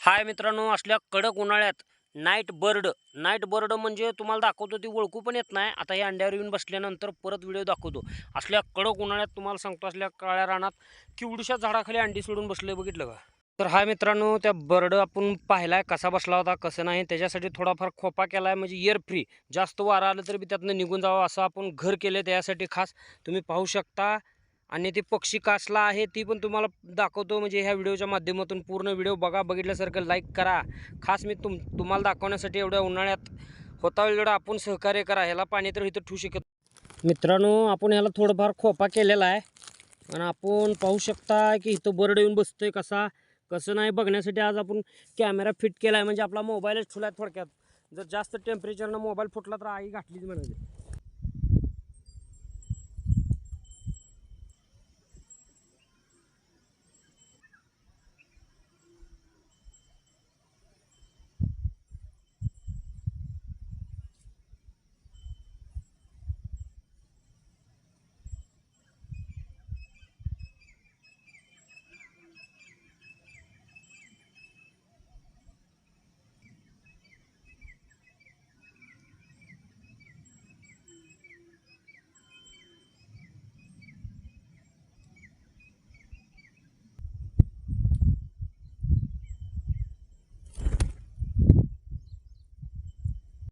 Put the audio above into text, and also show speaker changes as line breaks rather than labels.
हाय मित्रांनो, असल्या कडक उन्हाळ्यात नाईट बर्ड म्हणजे तुम्हाला दाखवतो, ती ओळखू पण येत नाही. आता हे अंड्यावर येऊन बसल्यानंतर परत व्हिडिओ दाखवतो. असल्या कडक उन्हाळ्यात तुम्हाला सांगतो, असल्या काळ्या रानात केवढ्याशा झाडाखाली अंडी सोडून बसले, बघितलं का? तर हाय मित्रांनो, त्या बर्ड आपण पाहिलाय कसा बसला होता, कसं नाही, त्याच्यासाठी थोडाफार खोपा केलाय, म्हणजे एअर फ्री. जास्त वारा आलं तरी बी त्यातनं निघून जावं असं आपण घर केलं त्यासाठी खास. तुम्ही पाहू शकता. आणि ते पक्षी कासला आहे ती पण तुम्हाला दाखवतो, म्हणजे ह्या व्हिडिओच्या माध्यमातून पूर्ण व्हिडिओ बघा. बघितल्यासारखं लाईक करा. खास मी तुम्हाला दाखवण्यासाठी एवढ्या उन्हाळ्यात होता वेळेला आपण सहकार्य करा. ह्याला पाणी तर इथं ठेवू शकत मित्रांनो, आपण ह्याला थोडंफार खोपा केलेला आहे. आणि आपण पाहू शकता की इथं बर्ड येऊन बसतोय कसा कसं नाही बघण्यासाठी आज आपण कॅमेरा फिट केला आहे. म्हणजे आपला मोबाईलच ठेवला आहे थोडक्यात. जर जास्त टेम्परेचरनं मोबाईल फुटला तर आई घातलीच म्हणाली.